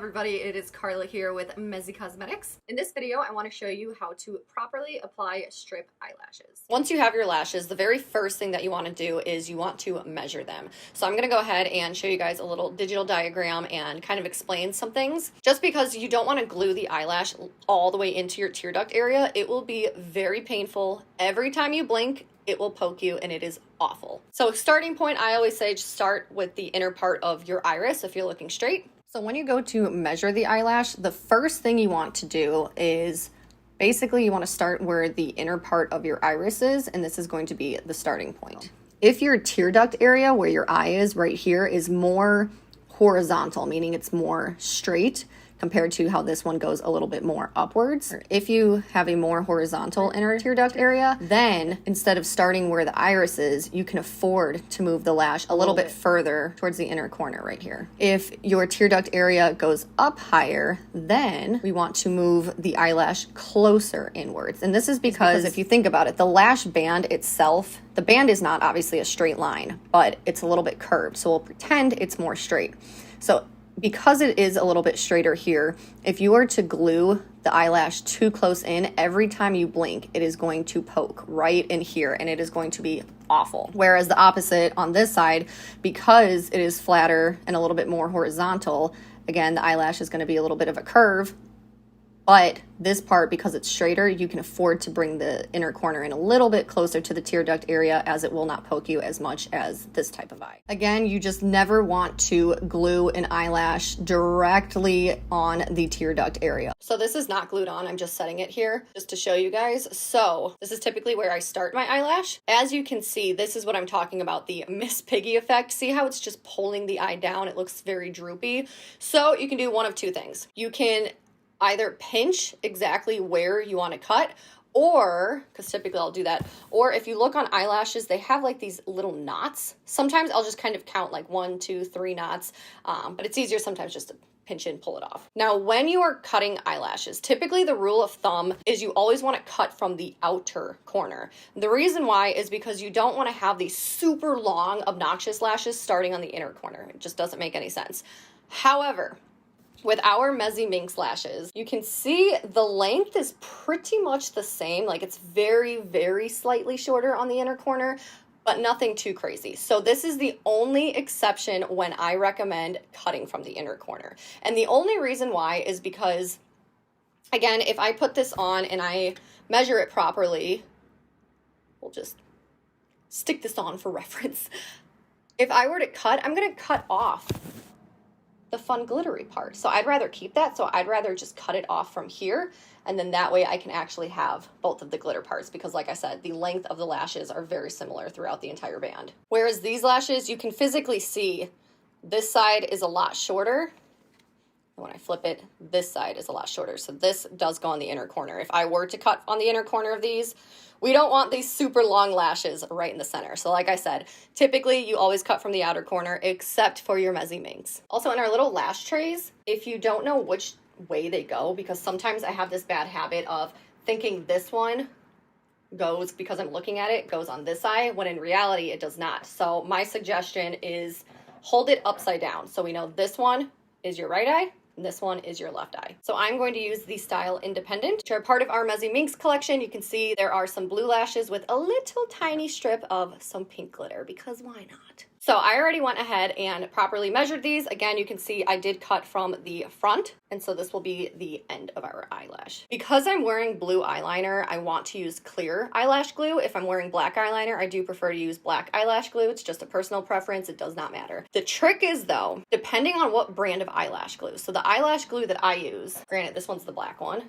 everybody, it is Carla here with MEZI Cosmetics. In this video, I want to show you how to properly apply strip eyelashes. Once you have your lashes, the very first thing that you want to do is you want to measure them. So I'm going to go ahead and show you guys a little digital diagram and kind of explain some things. Just because you don't want to glue the eyelash all the way into your tear duct area, it will be very painful. Every time you blink, it will poke you and it is awful. So starting point, I always say just start with the inner part of your iris if you're looking straight. So when you go to measure the eyelash, the first thing you want to do is basically you want to start where the inner part of your iris is, and this is going to be the starting point. If your tear duct area where your eye is right here is more horizontal, meaning it's more straight, compared to how this one goes a little bit more upwards. If you have a more horizontal inner tear duct area, then instead of starting where the iris is, you can afford to move the lash a little bit further towards the inner corner right here. If your tear duct area goes up higher, then we want to move the eyelash closer inwards. And this is because if you think about it, the lash band itself, the band is not obviously a straight line, but it's a little bit curved. So we'll pretend it's more straight. So because it is a little bit straighter here, if you were to glue the eyelash too close in, every time you blink, it is going to poke right in here and it is going to be awful. Whereas the opposite on this side, because it is flatter and a little bit more horizontal, again, the eyelash is going to be a little bit of a curve. But this part, because it's straighter, you can afford to bring the inner corner in a little bit closer to the tear duct area, as it will not poke you as much as this type of eye. Again, you just never want to glue an eyelash directly on the tear duct area. So this is not glued on, I'm just setting it here just to show you guys. So this is typically where I start my eyelash. As you can see, this is what I'm talking about, the Miss Piggy effect. See how it's just pulling the eye down? It looks very droopy. So you can do one of two things. You can either pinch exactly where you want to cut, or, because typically I'll do that, or if you look on eyelashes, they have like these little knots. Sometimes I'll just kind of count like 1, 2, 3 knots, but it's easier sometimes just to pinch and pull it off. Now, when you are cutting eyelashes, typically the rule of thumb is you always want to cut from the outer corner. The reason why is because you don't want to have these super long, obnoxious lashes starting on the inner corner. It just doesn't make any sense. However, with our MEZI MINX lashes, you can see the length is pretty much the same. Like it's very, very slightly shorter on the inner corner, but nothing too crazy. So this is the only exception when I recommend cutting from the inner corner. And the only reason why is because, again, if I put this on and I measure it properly, we'll just stick this on for reference. If I were to cut, I'm gonna cut off the fun glittery part. So I'd rather keep that. So I'd rather just cut it off from here. And then that way I can actually have both of the glitter parts, because like I said, the length of the lashes are very similar throughout the entire band. Whereas these lashes, you can physically see this side is a lot shorter. And when I flip it, this side is a lot shorter. So this does go on the inner corner. If I were to cut on the inner corner of these, we don't want these super long lashes right in the center. So like I said, typically you always cut from the outer corner except for your MEZI MINX. Also in our little lash trays, if you don't know which way they go, because sometimes I have this bad habit of thinking this one goes, because I'm looking at it, goes on this eye, when in reality it does not. So my suggestion is hold it upside down. So we know this one is your right eye, and this one is your left eye. So I'm going to use the Style Independent, which are part of our MEZI MINX collection. You can see there are some blue lashes with a little tiny strip of some pink glitter, because why not? So I already went ahead and properly measured these. Again, you can see I did cut from the front, and so this will be the end of our eyelash. Because I'm wearing blue eyeliner, I want to use clear eyelash glue. If I'm wearing black eyeliner, I do prefer to use black eyelash glue. It's just a personal preference. It does not matter. The trick is though, depending on what brand of eyelash glue. So the eyelash glue that I use, granted this one's the black one,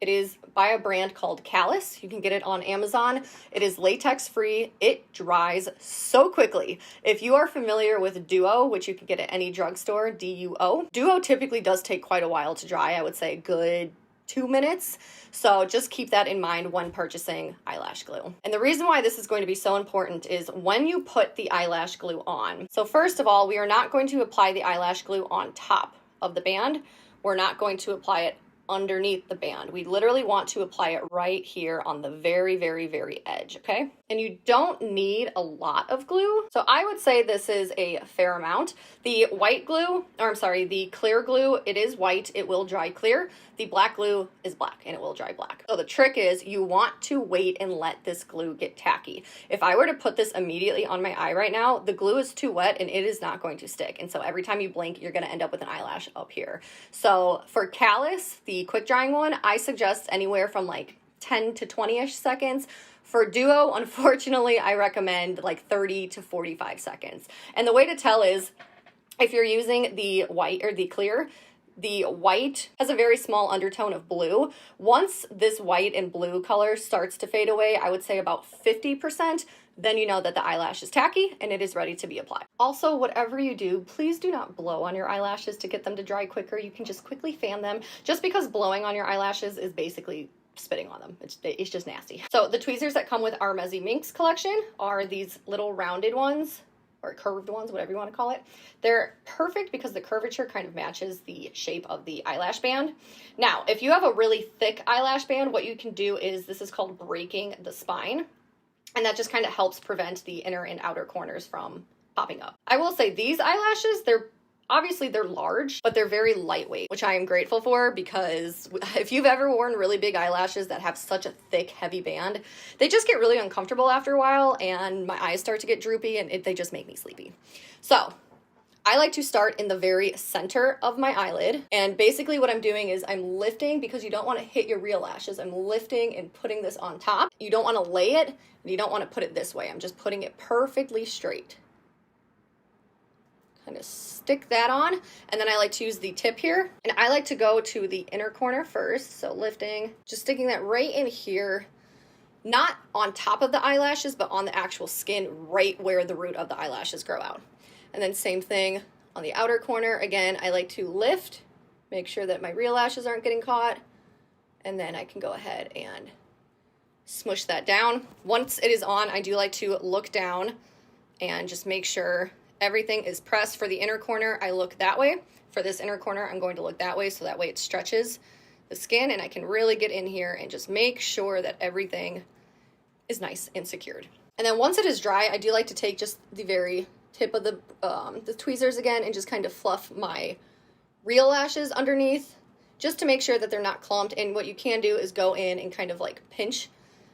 it is by a brand called Callus. You can get it on Amazon. It is latex free. It dries so quickly. If you are familiar with Duo, which you can get at any drugstore, DUO, Duo typically does take quite a while to dry. I would say a good 2 minutes. So just keep that in mind when purchasing eyelash glue. And the reason why this is going to be so important is when you put the eyelash glue on. So first of all, we are not going to apply the eyelash glue on top of the band. We're not going to apply it underneath the band. We literally want to apply it right here on the very, very, very edge, okay? And you don't need a lot of glue. So I would say this is a fair amount. The white glue, or I'm sorry, the clear glue, it is white, it will dry clear. The black glue is black and it will dry black. So the trick is you want to wait and let this glue get tacky. If I were to put this immediately on my eye right now, the glue is too wet and it is not going to stick. And so every time you blink, you're gonna end up with an eyelash up here. So for callus, the quick drying one, I suggest anywhere from like 10 to 20-ish seconds. For duo, unfortunately, I recommend like 30 to 45 seconds. And the way to tell is if you're using the white or the clear, the white has a very small undertone of blue. Once this white and blue color starts to fade away, I would say about 50%, then you know that the eyelash is tacky and it is ready to be applied. Also, whatever you do, please do not blow on your eyelashes to get them to dry quicker. You can just quickly fan them. Just because blowing on your eyelashes is basically spitting on them. It's just nasty. So the tweezers that come with our MEZI MINX collection are these little rounded ones, or curved ones, whatever you want to call it. They're perfect because the curvature kind of matches the shape of the eyelash band. Now, if you have a really thick eyelash band, what you can do is, this is called breaking the spine, and that just kind of helps prevent the inner and outer corners from popping up. I will say these eyelashes, obviously they're large, but they're very lightweight, which I am grateful for, because if you've ever worn really big eyelashes that have such a thick, heavy band, they just get really uncomfortable after a while and my eyes start to get droopy and they just make me sleepy. So I like to start in the very center of my eyelid, and basically what I'm doing is I'm lifting, because you don't want to hit your real lashes. I'm lifting and putting this on top. You don't want to lay it, and you don't want to put it this way. I'm just putting it perfectly straight. Kind of stick that on, and then I like to use the tip here, and I like to go to the inner corner first. So lifting, just sticking that right in here, not on top of the eyelashes, but on the actual skin, right where the root of the eyelashes grow out. And then same thing on the outer corner. Again, I like to lift, make sure that my real lashes aren't getting caught, and then I can go ahead and smush that down. Once it is on, I do like to look down and just make sure everything is pressed. For the inner corner, I look that way. For this inner corner, I'm going to look that way, so that way it stretches the skin and I can really get in here and just make sure that everything is nice and secured. And then once it is dry, I do like to take just the very tip of the tweezers again and just kind of fluff my real lashes underneath, just to make sure that they're not clumped. And what you can do is go in and kind of like pinch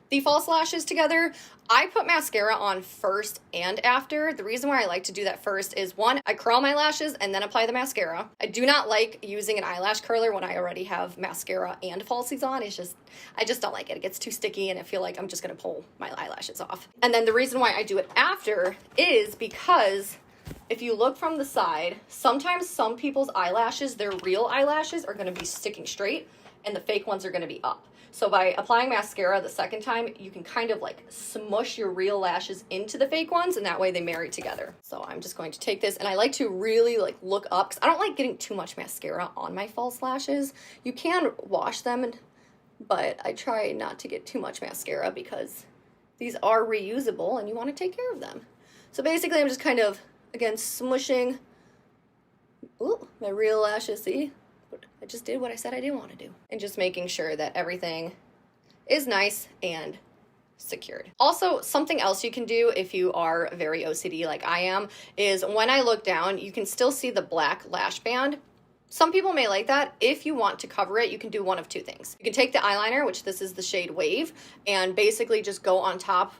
the false lashes together. I put mascara on first and after. The reason why I like to do that first is, one, I curl my lashes and then apply the mascara. I do not like using an eyelash curler when I already have mascara and falsies on. I just don't like it. It gets too sticky and I feel like I'm just gonna pull my eyelashes off. And then the reason why I do it after is because if you look from the side, sometimes some people's eyelashes, their real eyelashes, are gonna be sticking straight and the fake ones are gonna be up. So by applying mascara the second time, you can kind of like smush your real lashes into the fake ones, and that way they marry together. So I'm just going to take this, and I like to really like look up, because I don't like getting too much mascara on my false lashes. You can wash them, but I try not to get too much mascara because these are reusable and you want to take care of them. So basically I'm just kind of, again, smushing my real lashes, see? I just did what I said I didn't want to do. And just making sure that everything is nice and secured. Also, something else you can do if you are very OCD like I am is when I look down, you can still see the black lash band. Some people may like that. If you want to cover it, you can do one of two things. You can take the eyeliner, which this is the shade Wave, and basically just go on top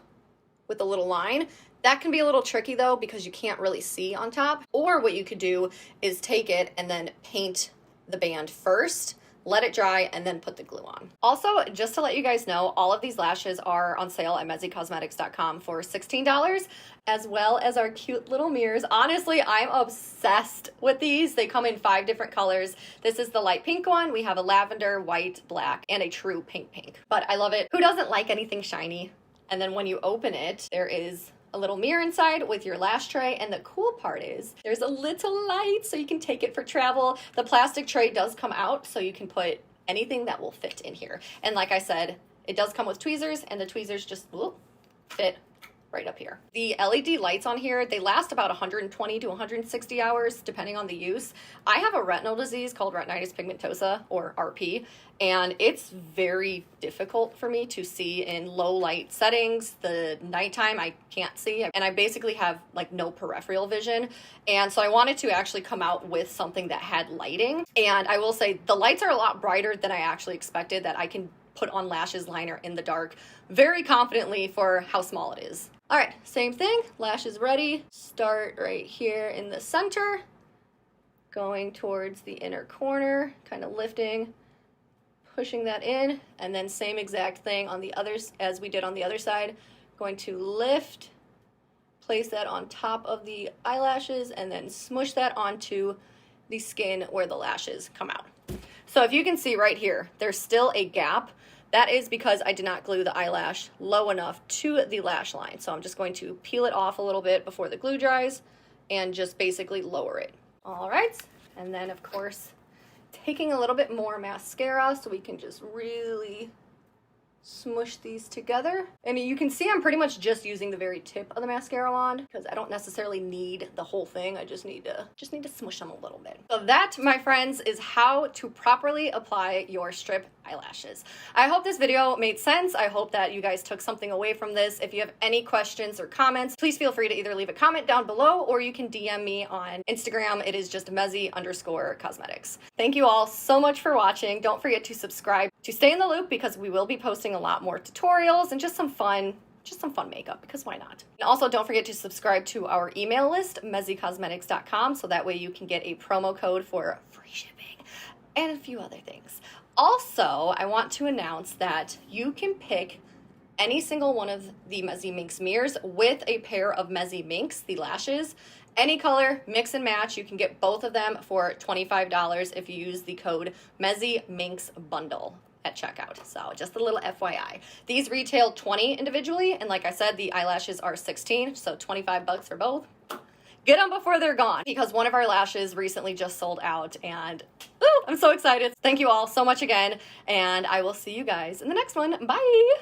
with a little line. That can be a little tricky though, because you can't really see on top. Or what you could do is take it and then paint the band first, let it dry, and then put the glue on. Also, just to let you guys know, all of these lashes are on sale at MEZICosmetics.com for $16, as well as our cute little mirrors. Honestly, I'm obsessed with these. They come in 5 different colors. This is the light pink one. We have a lavender, white, black, and a true pink. But I love it. Who doesn't like anything shiny? And then when you open it, there is a little mirror inside with your lash tray, and the cool part is there's a little light so you can take it for travel. The plastic tray does come out so you can put anything that will fit in here. And like I said, it does come with tweezers, and the tweezers just fit right up here. The LED lights on here, they last about 120 to 160 hours depending on the use. I have a retinal disease called retinitis pigmentosa, or RP, and it's very difficult for me to see in low light settings. The nighttime I can't see, and I basically have like no peripheral vision. And so I wanted to actually come out with something that had lighting. And I will say the lights are a lot brighter than I actually expected, that I can put on lashes liner in the dark very confidently for how small it is. All right, same thing, lashes ready. Start right here in the center, going towards the inner corner, kind of lifting, pushing that in, and then same exact thing on the others as we did on the other side. Going to lift, place that on top of the eyelashes, and then smush that onto the skin where the lashes come out. So if you can see right here, there's still a gap. That is because I did not glue the eyelash low enough to the lash line. So I'm just going to peel it off a little bit before the glue dries and just basically lower it. All right, and then of course, taking a little bit more mascara so we can just really smush these together. And you can see I'm pretty much just using the very tip of the mascara wand because I don't necessarily need the whole thing. I just need to smush them a little bit. So that, my friends, is how to properly apply your strip eyelashes. I hope this video made sense. I hope that you guys took something away from this. If you have any questions or comments, please feel free to either leave a comment down below or you can DM me on Instagram. It is just MEZI_cosmetics. Thank you all so much for watching. Don't forget to subscribe to stay in the loop because we will be posting a lot more tutorials and just some fun makeup, because why not? And also don't forget to subscribe to our email list, MEZICosmetics.com, so that way you can get a promo code for free shipping and a few other things. Also, I want to announce that you can pick any single one of the MEZI MINX mirrors with a pair of MEZI MINX, the lashes. Any color, mix and match. You can get both of them for $25 if you use the code MEZI MINX bundle at checkout. So just a little FYI. These retail $20 individually, and like I said, the eyelashes are $16, so $25 for both. Get them before they're gone, because one of our lashes recently just sold out, and I'm so excited. Thank you all so much again, and I will see you guys in the next one. Bye!